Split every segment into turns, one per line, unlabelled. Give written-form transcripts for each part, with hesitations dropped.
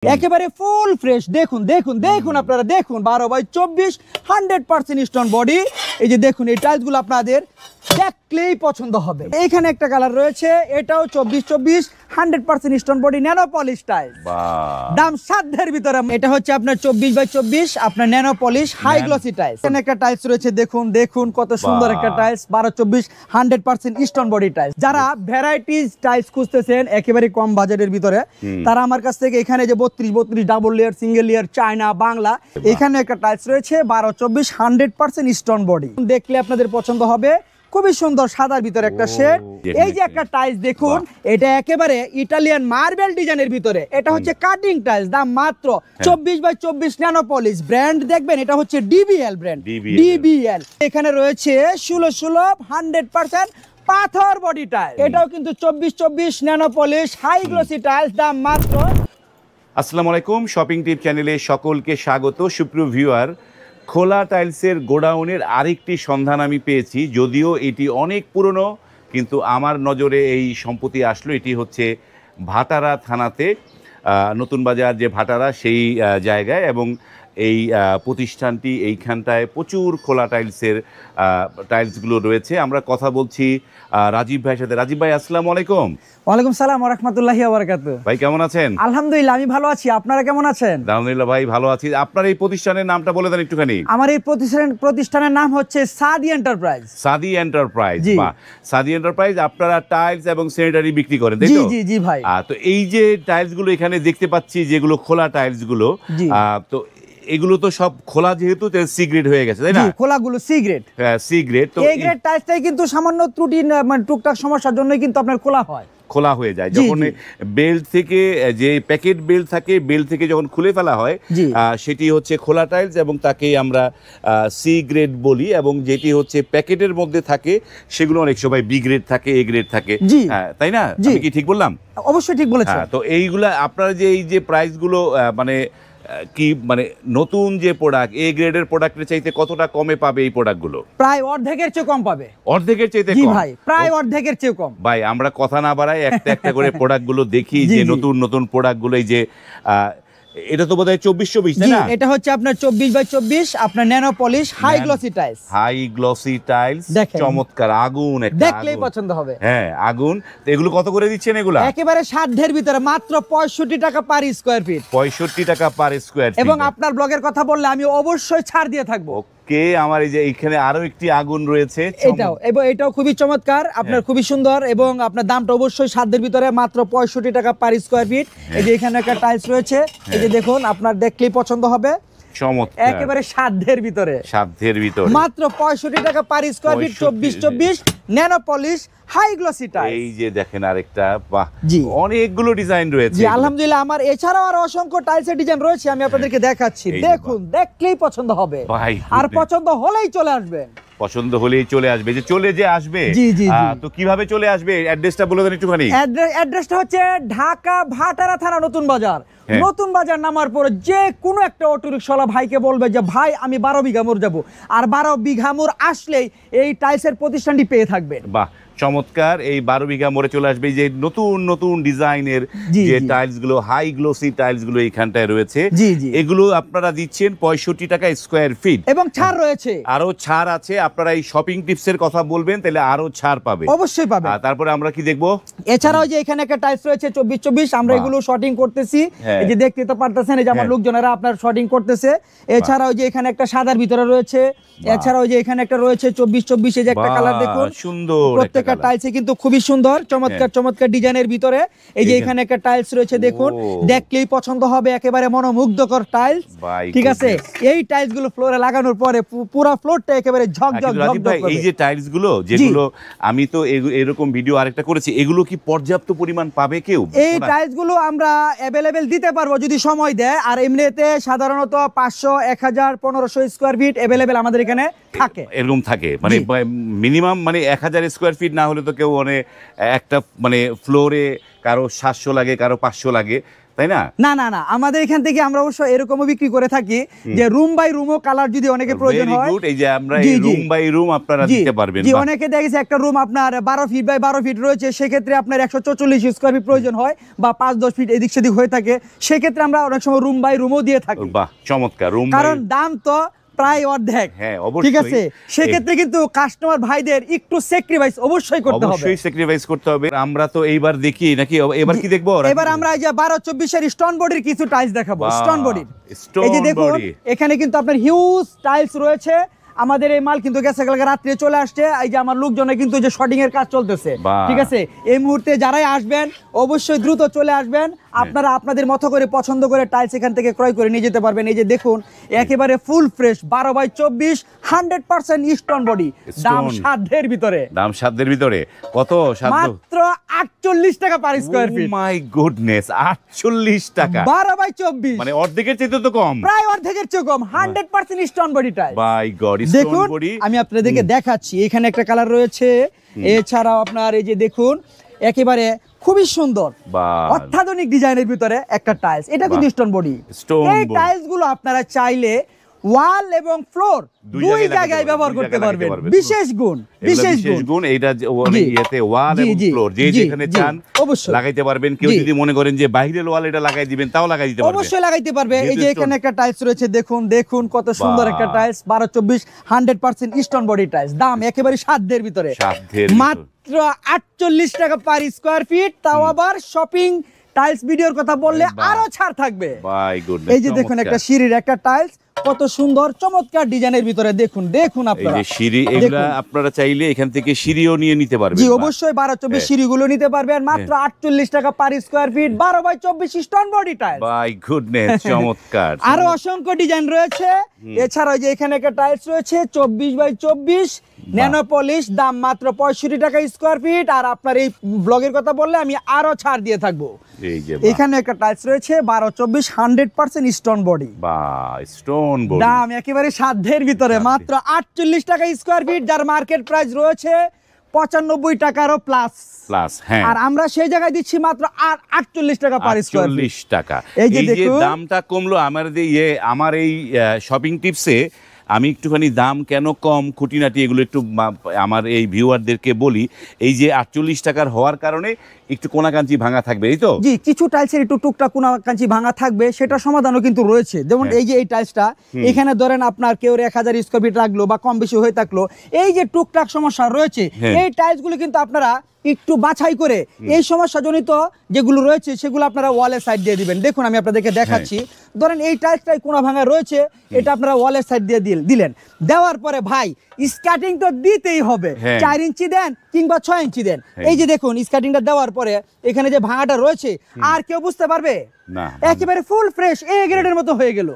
একেবারে full fresh. দেখুন দেখুন দেখুন আপনারা দেখুন 12x24 100% স্টোন বডি। এই যে দেখুন এই টাইলসগুলো আপনাদের দেখলেই পছন্দ হবে। এইখানে একটা কালার রয়েছে, এটাও 24x24 100% stone body nano polish tiles, দাম সাধ্যের ভিতরে। এটা হচ্ছে আপনার 24x24 আপনার nano polish high glossy tiles. এখানে একটা টাইলস রয়েছে, দেখুন দেখুন কত সুন্দর একটা tiles 12x24 100% stone body tiles. যারা ভ্যারাইটিস টাইলস খুঁজতেছেন একেবারে কম বাজেটের ভিতরে, তারা আমার কাছ থেকে এখানে যে 32 double layer, single layer, China, Bangla, এখানে একটা টাইলস রয়েছে 12x24 100% স্টোন বডি। দেখলে আপনাদের পছন্দ হবে, খুবই সুন্দর সাদার ভিতরে একটা শেড। এই যে একটা টাইলস দেখুন, এটা একেবারে ইটালিয়ান মার্বেল ডিজাইনের ভিতরে। এটা হচ্ছে কাটিং টাইলস, দাম মাত্র 24x24 ন্যানো পলিশ। ব্র্যান্ড দেখবেন এটা হচ্ছে ডিবিএল ব্র্যান্ড, ডিবিএল। এখানে রয়েছে সুলভ 100% পাথর বডি টাইলস। এটাও কিন্তু 24x24 nano polish high glossy tiles, দাম মাত্র।
আসসালামু আলাইকুম, শপিং টিপ চ্যানেলে সকলকে স্বাগত। সুপ্রিয় ভিউয়ার, খোলা টাইলসের গোডাউনের আরেকটি সন্ধান আমি পেয়েছি। যদিও এটি অনেক পুরনো, কিন্তু আমার নজরে এই সম্পত্তি আসলো। এটি হচ্ছে ভাটারা থানাতে, নতুন বাজার যে ভাটারা সেই জায়গায়, এবং এই প্রতিষ্ঠানটি এইখানটায় প্রচুর খোলা টাইলসগুলো রয়েছে। আমরা কথা বলছি রাজীব ভাইয়ের সাথে। রাজীব ভাই, আসসালামু আলাইকুম।
ওয়ালাইকুম সালাম ওয়া রাহমাতুল্লাহি ওয়া বারাকাতুহু।
ভাই কেমন আছেন?
আলহামদুলিল্লাহ, আমি ভালো আছি। আপনারা কেমন আছেন?
আলহামদুলিল্লাহ ভাই, ভালো আছি। আপনার এই প্রতিষ্ঠানের নামটা বলে দেন একটুখানি।
আমার এই প্রতিষ্ঠানের নাম হচ্ছে সাদি এন্টারপ্রাইজ।
সাদি এন্টারপ্রাইজ, বাহ। সাদি এন্টারপ্রাইজ, আপনারা টাইলস এবং স্যানিটারি বিক্রি করেন, তাই তো?
জি জি ভাই।
তো এই যে টাইলসগুলো এখানে দেখতে পাচ্ছি, যেগুলো খোলা টাইলসগুলো, তো এগুলো তো সব খোলা, যেহেতু সি গ্রেড হয়ে গেছে, তাই না?
খোলাগুলো সি গ্রেড।
হ্যাঁ, সি গ্রেড। তো
এই গ্রেড টাইলসটাই কিন্তু সামান্য ত্রুটি, মানে টুকটাক সমস্যার জন্যই কিন্তু আপনার খোলা হয়ে যায়। যখন বেল্ট থেকে, যে প্যাকেট বেল্ট থাকে, বেল্ট থেকে যখন খুলে ফেলা হয়, সেটি হচ্ছে খোলা টাইলস, এবং তাকে আমরা সি গ্রেড বলি। এবং যেটি হচ্ছে প্যাকেটের মধ্যে থাকে, সেগুলো অনেক সময় বি গ্রেড থাকে, এ গ্রেড থাকে, তাই না? আমি কি ঠিক বললাম? অবশ্যই ঠিক বলেছেন।
তো এইগুলা আপনারা যে এই যে প্রাইসগুলো, মানে কি, মানে নতুন যে প্রোডাক্ট, এ গ্রেডের প্রোডাক্টের চাইতে কতটা কমে পাবে এই প্রোডাক্টগুলো?
প্রায় অর্ধেকের চেয়ে কম পাবে।
অর্ধেকের চাইতে
জি
কম?
ভাই, প্রায় অর্ধেকের চেয়ে কম।
ভাই, আমরা কথা না বাড়াই, একটা একটা করে প্রোডাক্টগুলো দেখি, যে নতুন নতুন প্রোডাক্টগুলো। এই যে এটা তো বোধহয় 24x24, তাই না?
এটা হচ্ছে আপনার 24x24 আপনার nano polish high glossy tiles.
High glossy tiles, চমৎকার, আগুন একটা,
দেখলেই পছন্দ হবে।
হ্যাঁ, আগুন। তো এগুলো কত করে দিচ্ছেন এগুলা?
একেবারে সাধ্যের ভিতরে, মাত্র 65 টাকা পার স্কয়ার ফিট।
65 টাকা পার স্কয়ার ফিট।
এবং আপনার ব্লগের কথা বললে আমি অবশ্যই ছাড় দিয়ে থাকবো।
ওকে, আমার এই যে এখানে আরো একটি আগুন রয়েছে,
এটাও খুবই চমৎকার, আপনার খুবই সুন্দর, এবং আপনার দামটা অবশ্যই সাধ্যের ভিতরে, মাত্র 65 টাকা পার স্কয়ার ফিট। এই যে এখানে একটা টাইলস রয়েছে, এই যে দেখুন, আপনার দেখলেই পছন্দ হবে।
চমৎকার,
একেবারে সাধ্যের ভিতরে, মাত্র 65 টাকা per square feet, 24x24 nano polish high glossy tiles.
এই যে দেখেন আরেকটা, বাহ, অনেকগুলো ডিজাইন রয়েছে।
জি আলহামদুলিল্লাহ, আমার এছাড়াও আর অসংখ্য টাইলসের ডিজাইন রয়েছে, আমি আপনাদেরকে দেখাচ্ছি। দেখুন, দেখলেই পছন্দ হবে, আর পছন্দ হলেই চলে আসবেন।
পছন্দ হলেই চলে আসবে। যে আসবে, তো কিভাবে চলে আসবে? অ্যাড্রেসটা বলে দেন একটুখানি।
অ্যাড্রেসটা হচ্ছে ঢাকা ভাটারা থানা, নতুন বাজার। নতুন বাজার নামার পরে যে কোনো একটা অটোরিকশাওয়ালা ভাইকে বলবে যে ভাই আমি 12 বিঘা মোড় যাবো, আর 12 বিঘা মোড় আসলেই এই টাইলসের প্রতিষ্ঠানটি পেয়ে থাকবেন।
বাহ, চমৎকার। এই 12 বিঘা মোড়ে চলে আসবে। যে নতুন নতুন ডিজাইনের যে টাইলস গুলো, হাই গ্লোসি টাইলস গুলো এইখানটায় রয়েছে, এগুলো আপনারা দিচ্ছেন 65 টাকা স্কয়ার ফিট,
এবং ছাড় রয়েছে,
আরো ছাড় আছে। আপনারা এই শপিং টিপস এর কথা বলবেন, তাহলে আরো ছাড় পাবে,
অবশ্যই পাবে।
তারপরে আমরা কি দেখবো?
এছাড়াও যে এখানে একটা টাইলস রয়েছে 24x24, আমরা এগুলো শর্টিং করতেছি। এই যে দেখতে তো পারতেছেন, এই যে আমার লোকজনেরা আপনার শর্টিং করতেছে। এছাড়াও যে এখানে একটা সাদার ভিতরে রয়েছে, এছাড়াও যে এখানে একটা রয়েছে 24x24, এই যে একটা কালার দেখুন,
সুন্দর।
প্রত্যেকটা টাইলস কিন্তু খুবই সুন্দর, চমৎকার চমৎকার ডিজাইনের ভিতরে। এই যে এখানে একটা টাইলস রয়েছে, দেখুন, দেখলেই পছন্দ হবে, একেবারে মনোমুগ্ধকর টাইলস। ঠিক আছে, এই টাইলস গুলো ফ্লোরে লাগানোর পরে পুরো ফ্লোরটা একেবারে ঝকঝক ঝকঝক।
এই যে টাইলস গুলো, যেগুলো আমি তো এরকম ভিডিও আরেকটা করেছি, এগুলো কি পর্যাপ্ত পরিমাণ পাবে কেউ?
এই টাইলস গুলো আমরা অ্যাভেলেবেল দিতে পারবো যদি সময় দেয়। আর এমনিতে সাধারণত 500, 1000, 1500 স্কয়ার ফিট অ্যাভেলেবেল আমাদের এখানে থাকে,
এরকম থাকে। মানে মিনিমাম, মানে 1000 স্কয়ার ফিট না হলে তো কেউ, মানে একটা, মানে ফ্লোরে কারো 700 লাগে, কারো 500 লাগে, তাই না?
না না না, আমাদের এখান থেকে আমরা অবশ্য এরকমও বিক্রি করে থাকি যে রুম বাই রুমও কালার যদি অনেকে প্রয়োজন
Very
হয়।
good, এই যে আমরা এই রুম বাই রুম আপনারা দিতে পারবেন।
জি, অনেকে দেখেছে একটা রুম আপনার 12 ফিট বাই 12 ফিট রয়েছে, সেক্ষেত্রে আপনার 144 স্কয়ার ফিট প্রয়োজন হয় বা 5-10 ফিট এদিক সেদিক হয়ে থাকে, সেক্ষেত্রে আমরা অনেক সময় রুম বাই রুমও দিয়ে থাকি।
বাহ, চমৎকার। রুম
কারণ দাম তো প্রায় অর্ধেক।
হ্যাঁ, অবশ্যই।
ঠিক আছে, সেক্ষেত্রে কিন্তু কাস্টমার ভাইদের একটু স্যাক্রিফাইস অবশ্যই করতে হবে।
অবশ্যই স্যাক্রিফাইস করতে হবে। আমরা তো এইবার দেখি নাকি, এবার কি দেখবো?
এবার আমরা এই যে 12-24 এর স্টোন বডির কিছু টাইলস দেখাবো।
বাহ,
স্টোন বডির,
stone
এই যে দেখুন
body।
এখানে কিন্তু আপনার হিউজ টাইলস রয়েছে। আমাদের এই মাল কিন্তু গেছে কালকে রাত্রে চলে আসছে। এই যে আমার লোকজনে কিন্তু যে শর্টিং এর কাজ চলতেছে।
বাহ।
ঠিক আছে, এই মুহূর্তে যারাই আসবেন অবশ্যই দ্রুত চলে আসবেন। আপনারা আপনাদের মতো করে পছন্দ করে টাইলস এখান থেকে ক্রয় করে নিয়ে যেতে পারবেন। এই যে দেখুন একেবারে full fresh 12x24 100% stone body, দাম সাধ্যের ভিতরে।
দাম সাধ্যের ভিতরে কত?
মাত্র 48 টাকা per square fit.
My goodness, 48 টাকা,
12x24,
মানে অর্ধেকের চাইতে তো কম,
প্রায় অর্ধেকের চেয়ে কম। 100% stone body tiles.
By God,
দেখুন
স্টোন বডি।
আমি আপনাদেরকে দেখাচ্ছি, এখানে একটা কালার রয়েছে, এছাড়াও আপনার এই যে দেখুন একেবারে খুবই সুন্দর অত্যাধুনিক ডিজাইনের ভিতরে একটা টাইলস, এটা কিন্তু স্টোন বডি। এই টাইলস গুলো আপনারা চাইলে ওয়াল এবং ফ্লোর দুই জায়গায় ব্যবহার করতে পারবেন। বিশেষ গুণ, বিশেষ গুণ
এইটা ইয়েতে ওয়াল এবং ফ্লোর যে যেখানে চান
অবশ্যই
লাগাইতে পারবেন। কেউ যদি মনে করেন যে বাইরের ওয়াল এটা লাগাই দিবেন, তাও লাগাই দিতে পারবেন,
অবশ্যই লাগাইতে পারবে। এই যে এখানে একটা টাইলস রয়েছে, দেখুন দেখুন কত সুন্দর একটা tiles, 12x24 100% stone body tiles, দাম একেবারে সাধ্যের ভিতরে, মাত্র 48 টাকা পার স্কয়ার ফিট, তাও আবার শপিং টাইলস ভিডিওর কথা বললে আরো ছাড় থাকবে। এই যে দেখুন একটা সিঁড়ির একটা টাইলস, কত সুন্দর চমৎকার ডিজাইনের ভিতরে, দেখুন দেখুন আপনারা
এই যে সিঁড়ি, এগুলা আপনারা চাইলে এখান থেকে সিঁড়িও নিয়ে নিতে পারবেন।
জি অবশ্যই 12x24 সিঁড়িগুলো নিতে পারবেন মাত্র 48 টাকা per square feet, 12x24 stone body tiles.
By goodness, চমৎকার।
আরো অসংখ্য ডিজাইন রয়েছে। এছাড়াও যে এখানে একটা টাইলস রয়েছে 24x24 ন্যানো পলিশ, দাম মাত্র 65 টাকা স্কয়ার ফিট। আর আপনার এই ব্লগের কথা বললে আমি আরো ছাড় দিয়ে থাকবো। এখানে একটা টাইলস রয়েছে 12x24 100% stone body,
stone body,
দাম একেবারে সাধ্যের ভিতরে, মাত্র 48 টাকা স্কয়ার ফিট, যার মার্কেট প্রাইস রয়েছে 95 টাকারও প্লাস।
হ্যাঁ,
আর আমরা সেই জায়গায় দিচ্ছি মাত্র 48 টাকা পার স্কয়ার ফিট।
48 টাকা। এই যে দামটা কমলো আমার এই শপিং টিপসে আমি একটুখানি দাম কেন কম খুঁটিনাটি এগুলো একটু আমার এই ভিউয়ারদেরকে বলি। এই যে 48 টাকার হওয়ার কারণে একটু কোনাকাঞ্চি ভাঙা থাকবে, এই তো?
জি, কিছু টাইলসের একটু টুকটাক কোনাকাঞ্চি ভাঙা থাকবে, সেটা সমাধানও কিন্তু রয়েছে। যেমন এই যে এই টাইলসটা, এখানে ধরেন আপনার কেউ 1000 স্কয়ার ফিট লাগলো বা কম বেশি হয়ে থাকলো, এই যে টুকটাক সমস্যা রয়েছে, এই টাইলসগুলো কিন্তু আপনারা একটু বাছাই করে এই সমস্যাজনিত যেগুলো রয়েছে সেগুলো আপনারা ওয়ালের সাইড দিয়ে দিবেন। দেখুন আমি আপনাদেরকে দেখাচ্ছি, ধরেন এই টাইলসটাই কোনা ভাঙা রয়েছে, এটা আপনারা ওয়ালের সাইড দিয়ে দিলেন, দেওয়ার পরে ভাই স্কার্টিং তো দিতেই হবে, 4 ইঞ্চি দেন কিংবা 6 ইঞ্চি দেন। এই যে দেখুন স্কার্টিংটা দেওয়ার পরে এখানে যে ভাঙাটা রয়েছে আর কেউ বুঝতে পারবে না, একেবারে ফুল ফ্রেশ এ গ্রেডের মতো হয়ে গেল।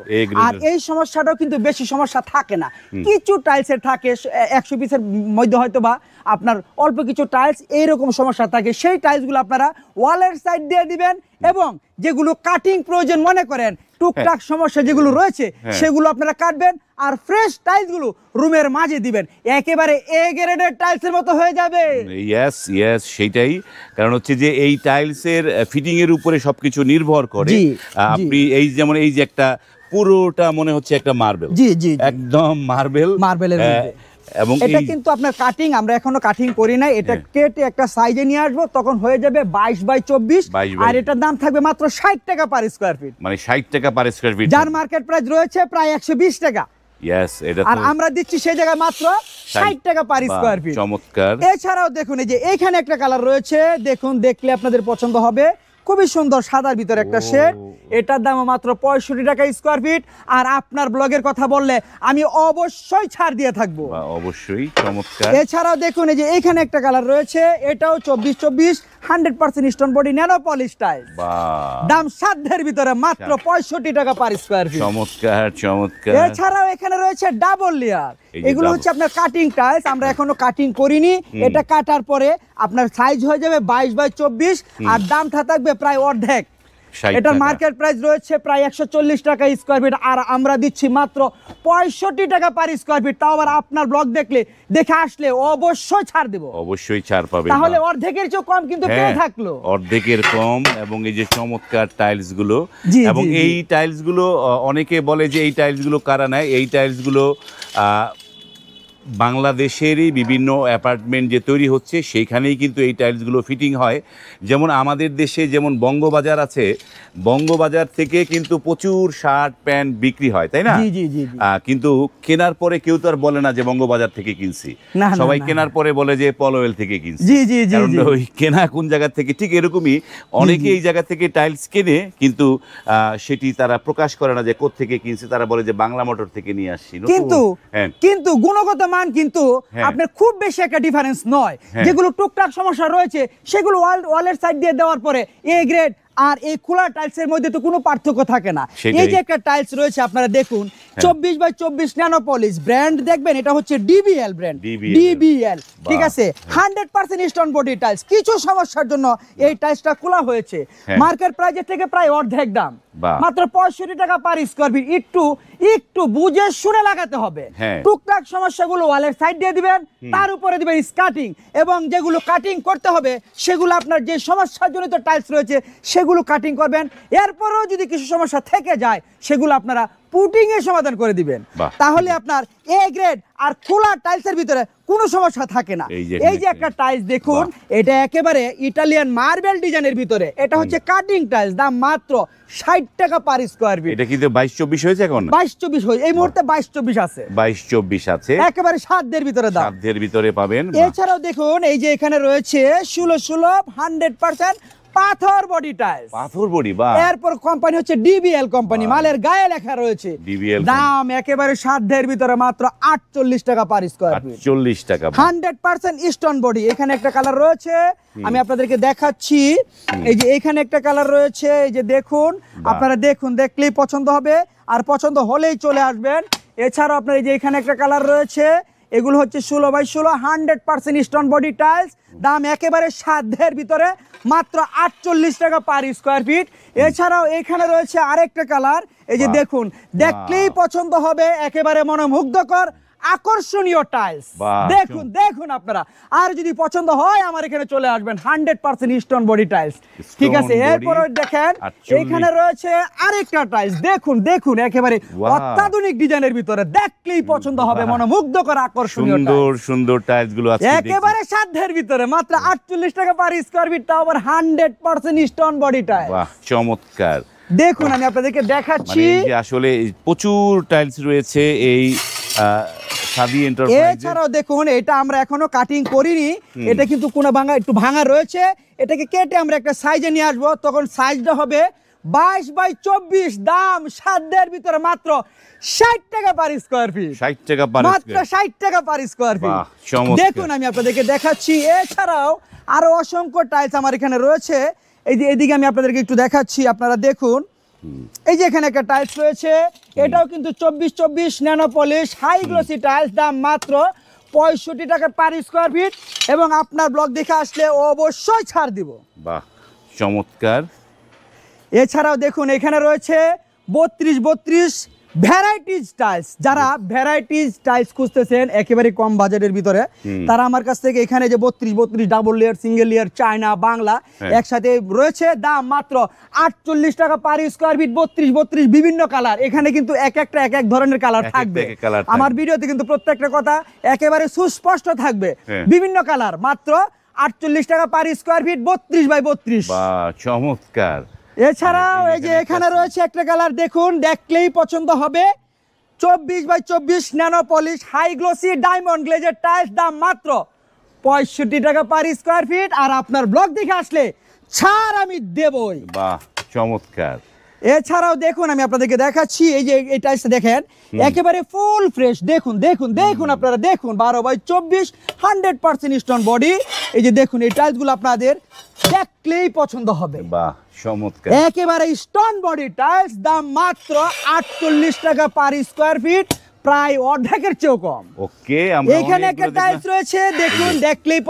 আর এই সমস্যাটাও কিন্তু বেশি সমস্যা থাকে না, কিছু টাইলসের থাকে 100 পিসের মধ্যে হয়তো বা আপনার অল্প কিছু টাইলস এইরকম সমস্যা থাকে, সেই টাইলসগুলো আপনারা ওয়ালের সাইড দিয়ে দিবেন। এবং যেগুলো কাটিং প্রয়োজন মনে করেন, টুকটাক সমস্যা যেগুলো রয়েছে সেগুলো আপনারা কাটবেন, আর ফ্রেশ টাইলসগুলো রুমের মাঝে দিবেন, একেবারে এ গ্রেডের টাইলসের মতো হয়ে যাবে।
ইয়েস ইয়েস, সেটাই। কারণ হচ্ছে যে এই টাইলসের ফিটিং এর উপরে সবকিছু নির্ভর করে। আপনি এই যেমন এই যে একটা পুরোটা মনে হচ্ছে একটা মার্বেল,
জি জি
একদম মার্বেলের মধ্যে। এবং
এটা কিন্তু আপনার কাটিং আমরা এখনো কাটিং করি নাই, এটা কেটে একটা সাইজে নিয়ে আসবো, তখন হয়ে যাবে 22x24, আর এটার দাম থাকবে মাত্র 60 টাকা পার স্কয়ার ফিট,
মানে 60 টাকা পার স্কয়ার ফিট,
যার মার্কেট প্রাইস রয়েছে প্রায় 120 টাকা।
ইয়েস, এটা
আর আমরা দিচ্ছি সেই জায়গায় মাত্র 60 টাকা পার স্কয়ার ফিট।
চমৎকার।
এছাড়াও দেখুন এই যে এখানে একটা কালার রয়েছে, দেখুন দেখলে আপনাদের পছন্দ হবে, খুবই সুন্দর সাদার ভিতরে একটা শেড, এটার দাম মাত্র 65 টাকা স্কয়ার ফিট। আর আপনার ব্লগের কথা বললে আমি অবশ্যই ছাড় দিয়ে থাকবো,
অবশ্যই। চমৎকার।
এছাড়াও দেখুন এই যে এখানে একটা কালার রয়েছে, এটাও 24x24 100% stone body nano polish tiles, দাম সাধ্যের ভিতরে মাত্র 65 টাকা পার স্কয়ার ফিট।
চমৎকার চমৎকার।
এছাড়াও এখানে রয়েছে ডাবল লেয়ার, এগুলো হচ্ছে আপনার কাটিং টাইলস, আমরা এখনো কাটিং করিনি, এটা কাটার পরে আপনার সাইজ হয়ে যাবে 22x24, আর দামটা থাকবে প্রায় অর্ধেক, এটা মার্কেট প্রাইস রয়েছে প্রায় 140 টাকা স্কয়ার ফিট, আর আমরা দিচ্ছি মাত্র 65 টাকা পার স্কয়ার ফিট। তাও আবার আপনার ব্লগ দেখে আসলে অবশ্যই ছাড় দেব,
অবশ্যই ছাড় পাবেন।
তাহলে অর্ধেকের চেয়ে কম কিন্তু পেয়ে থাকলো,
অর্ধেকের কম। এবং এই যে চমৎকার টাইলস গুলো, এবং এই টাইলস গুলো অনেকে বলে যে এই টাইলস গুলো কারা নেয়, এই টাইলস গুলো বাংলাদেশেরই বিভিন্ন অ্যাপার্টমেন্ট যে তৈরি হচ্ছে সেইখানেই কিন্তু এই টাইলসগুলো ফিটিং হয়। যেমন আমাদের দেশে যেমন বঙ্গবাজার আছে, বঙ্গবাজার থেকে কিন্তু প্রচুর শার্ট প্যান্ট বিক্রি হয়, তাই না? কিন্তু কেনার পরে কেউ তো আর বলে না যে বঙ্গবাজার থেকে কিনছি, সবাই কেনার পরে বলে যে পলওয়েল থেকে কিনছি। কারণ ওই কেনা কোন জায়গা থেকে, ঠিক এরকমই অনেকে এই জায়গা থেকে টাইলস কেনে, কিন্তু সেটি তারা প্রকাশ করে না যে কোত্থেকে কিনছে, তারা বলে যে বাংলা মোটর থেকে নিয়ে আসছি।
কিন্তু গুণগত মান কিন্তু আপনার খুব বেশি একটা ডিফারেন্স নয়। যেগুলো টুকটাক সমস্যা রয়েছে সেগুলো ওয়ালের সাইড দিয়ে দেওয়ার পরে এ গ্রেড আর এই খোলা টাইলসের মধ্যে তো কোনো পার্থক্য থাকে না। এই যে একটা টাইলস রয়েছে আপনারা দেখুন, 24x24 ন্যানো পলিশ ব্র্যান্ড, দেখবেন এটা হচ্ছে ডিবিএল ব্র্যান্ড, ডিবিএল, ঠিক আছে? 100% স্টোন বডি টাইলস। কিছু সমস্যার জন্য এই টাইলসটা খোলা হয়েছে, মার্কেট প্রাইসের থেকে প্রায় অর্ধেক দাম, মাত্র 65 টাকা পার স্কয়ার ফিট। একটু বুঝে শুনে লাগাতে হবে। টুকটাক সমস্যাগুলো ওয়ালের সাইড দিয়ে দিবেন, তার উপরে দিবেন স্কাটিং, এবং যেগুলো কাটিং করতে হবে সেগুলো আপনার যে সমস্যাজনিত টাইলস রয়েছে সেগুলো কাটিং করবেন। এরপরেও যদি কিছু সমস্যা থেকে যায় সেগুলো আপনারা পুটিং এর সমাধান করে দিবেন, তাহলে আপনার এ গ্রেড আর খোলা টাইলসের ভিতরে কোনো সমস্যা থাকে না। এই যে একটা টাইলস দেখুন, এটা একেবারে ইটালিয়ান মার্বেল ডিজাইনের ভিতরে, এটা হচ্ছে কাটিং টাইলস, দাম মাত্র 60 টাকা পার স্কয়ার ফিট।
এটা কিন্তু 22-24 হয়েছে এখন,
22-24 হয়েছে এই মুহূর্তে, 22-24 আছে,
22-24 আছে,
একেবারে সাধ্যের ভিতরে দাম,
সাধ্যের ভিতরে পাবেন।
এছাড়াও দেখুন এই যে এখানে রয়েছে 16 100% পাথর বডি টাইলস,
পাথর বডি, বাহ।
এরপর কোম্পানি হচ্ছে ডিবিএল কোম্পানি, মালের গায়ে লেখা রয়েছে ডিবিএল, দাম একেবারে সাধ্যের ভিতরে মাত্র 48 টাকা পার স্কয়ার ফিট,
48 টাকা,
100% স্টোন বডি। এখানে একটা কালার রয়েছে, আমি আপনাদেরকে দেখাচ্ছি। এই যে এখানে একটা কালার রয়েছে, এই যে দেখুন, আপনারা দেখুন, দেখলেই পছন্দ হবে, আর পছন্দ হলেই চলে আসবেন। এছাড়াও আপনার এই যে এখানে একটা কালার রয়েছে, এগুলো হচ্ছে 16x16 100% স্টোন বডি টাইলস, দাম একেবারে সাধ্যের ভিতরে মাত্র 48 টাকা পার স্কয়ার ফিট। এছাড়াও এখানে রয়েছে আরেকটা কালার, এই যে দেখুন, দেখলেই পছন্দ হবে, একেবারে মনোমুগ্ধকর আকর্ষণীয় টাইলস। দেখুন আপনারা, আর যদি পছন্দ হয় আমার এখানে চলে আসবেন, 100% স্টোন বডি টাইলস, ঠিক আছে? এরপর দেখেন এখানে রয়েছে আরেকটা টাইলস, দেখুন একেবারে অত্যাধুনিক ডিজাইনের ভিতরে, দেখলেই পছন্দ হবে, মনোমুগ্ধকর আকর্ষণীয়
সুন্দর টাইলস গুলো আছে,
একেবারে সাধ্যের ভিতরে মাত্র 48 টাকা পার স্কয়ার ফিট, তাও আবার 100% স্টোন বডি টাইলস।
বাহ, চমৎকার।
দেখুন আমি আপনাদেরকে দেখাচ্ছি,
আসলে প্রচুর টাইলস রয়েছে এই
এছাড়াও দেখুন, এটা আমরা এখনো কাটিং করিনি, এটা কিন্তু কোনো একটু ভাঙা রয়েছে, এটাকে কেটে আমরা একটা সাইজে নিয়ে আসবো, তখন সাইজটা হবে 22x24, দাম সাধ্যের ভিতরে মাত্র 60 টাকা পার স্কয়ার ফিট,
60 টাকা পার,
মাত্র 60 টাকা পার স্কয়ার ফিট। দেখুন আমি আপনাদেরকে দেখাচ্ছি, এছাড়াও আরো অসংখ্য টাইলস আমার এখানে রয়েছে। এই যে এদিকে আমি আপনাদেরকে একটু দেখাচ্ছি, আপনারা দেখুন, এই যে এখানে একটা টাইলস রয়েছে, এটাও কিন্তু 24x24 nano polish high glossy tiles, দাম মাত্র 65 টাকা পার স্কয়ার ফিট, এবং আপনার ব্লগ দেখে আসলে অবশ্যই ছাড় দিব।
বাহ, চমৎকার।
এছাড়াও দেখুন এখানে রয়েছে 32x32 ভ্যারাইটিজ টাইলস, যারা ভ্যারাইটিজ টাইলস খুঁজতেছেন একেবারে কম বাজেটের ভিতরে, তারা আমার কাছ থেকে এখানে যে 32x32 double layer, single layer, China, Bangla একসাথে রয়েছে, দাম মাত্র 48 টাকা পার স্কয়ার ফিট, 32x32 বিভিন্ন কালার, এখানে কিন্তু এক এক ধরনের কালার থাকবে। আমার ভিডিওতে কিন্তু প্রত্যেকটা কথা একেবারে সুস্পষ্ট থাকবে, বিভিন্ন কালার, মাত্র 48 টাকা পার স্কয়ার ফিট, 32x32।
বাহ, চমৎকার।
এছাড়াও এই যে এখানে রয়েছে একটা কালার, দেখুন, দেখলেই পছন্দ হবে, 24x24 nano polish high glossy diamond গ্লেজের টাইলস, দাম মাত্র 65 টাকা পার স্কয়ার ফিট, আর আপনার ব্লগ দেখে আসলে ছাড় আমি দেবই।
বাহ, চমৎকার।
এছাড়াও দেখুন আমি আপনাদেরকে দেখাচ্ছি, এই যে এই টাইলসটা দেখেন, একেবারে ফুল ফ্রেশ, দেখুন আপনারা দেখুন, 12x24 100% স্টোন বডি। এই যে দেখুন, এই টাইলসগুলো আপনাদের দেখলেই পছন্দ হবে,
বাহ, চমৎকার,
একেবারে স্টোন বডি টাইলস, দাম মাত্র 48 টাকা পার স্কয়ার ফিট, প্রায় অর্ধেকের চেয়েও কম।
ওকে,
এখানে একটা টাইলস রয়েছে, দেখুন, দেখলেই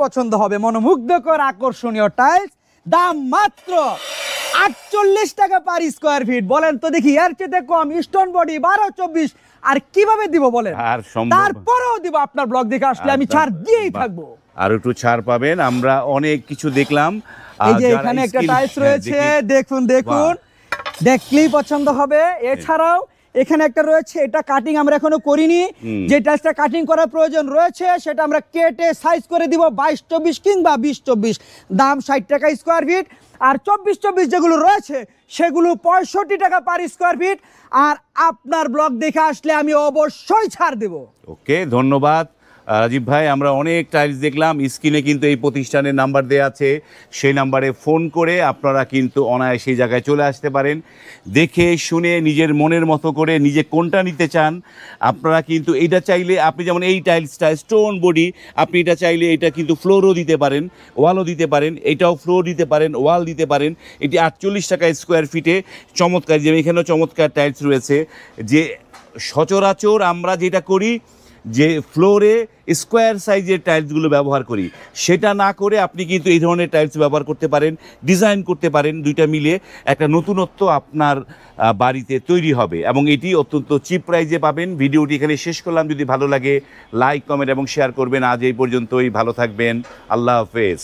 পছন্দ হবে, মনোমুগ্ধকর আকর্ষণীয় টাইলস, দাম মাত্র 48 টাকা পার স্কোয়ার ফিট। বলেন তো দেখি, এর চেয়ে কম স্টোন বডি 12-24 আর কিভাবে দিব বলেন?
আর সম্ভব
তারপরেও দিব, আপনার ব্লগ দেখে আসলে আমি ছাড় দিয়েই থাকবো।
আর একটু ছাড় পাবেন। আমরা অনেক কিছু দেখলাম।
এই যে
যারা
এখানে একটা
skill-
টাইলস
হ্যাঁ,
রয়েছে,
দেখি।
দেখুন দেখুন, দেখলেই পছন্দ হবে। এছাড়াও এখানে একটা রয়েছে, এটা কাটিং আমরা এখনো করিনি। যে টাইলসটা কাটিং করার প্রয়োজন রয়েছে সেটা আমরা কেটে সাইজ করে দিব 22-24 কিংবা 20-24, দাম 60 টাকা স্কোয়ার ফিট। আর 24-24 যেগুলো রয়েছে সেগুলো 65 টাকা পার স্কোয়ার ফিট। আর আপনার ব্লগ দেখে আসলে আমি অবশ্যই ছাড় দেব।
ওকে, ধন্যবাদ রাজীব ভাই। আমরা অনেক টাইলস দেখলাম, স্ক্রিনে কিন্তু এই প্রতিষ্ঠানের নাম্বার দেওয়া আছে, সেই নাম্বারে ফোন করে আপনারা কিন্তু অনায়াসে সেই জায়গায় চলে আসতে পারেন। দেখে শুনে নিজের মনের মতো করে নিজে কোনটা নিতে চান আপনারা কিন্তু এইটা চাইলে, আপনি যেমন এই টাইলসটা স্টোন বডি, আপনি এটা চাইলে এটা কিন্তু ফ্লোরও দিতে পারেন, ওয়ালও দিতে পারেন, এটাও ফ্লোর দিতে পারেন, ওয়াল দিতে পারেন। এটি 48 টাকা স্কোয়ার ফিটে চমৎকার। যেমন এখানেও চমৎকার টাইলস রয়েছে। যে সচরাচর আমরা যেটা করি যে ফ্লোরে স্কোয়ার সাইজের টাইলসগুলো ব্যবহার করি, সেটা না করে আপনি কিন্তু এই ধরনের টাইলস ব্যবহার করতে পারেন, ডিজাইন করতে পারেন। দুইটা মিলে একটা নতুনত্ব আপনার বাড়িতে তৈরি হবে এবং এটি অত্যন্ত চিপ প্রাইজে পাবেন। ভিডিওটি এখানে শেষ করলাম। যদি ভালো লাগে লাইক, কমেন্ট এবং শেয়ার করবেন। আজ এই পর্যন্তই, ভালো থাকবেন, আল্লাহ হাফেজ।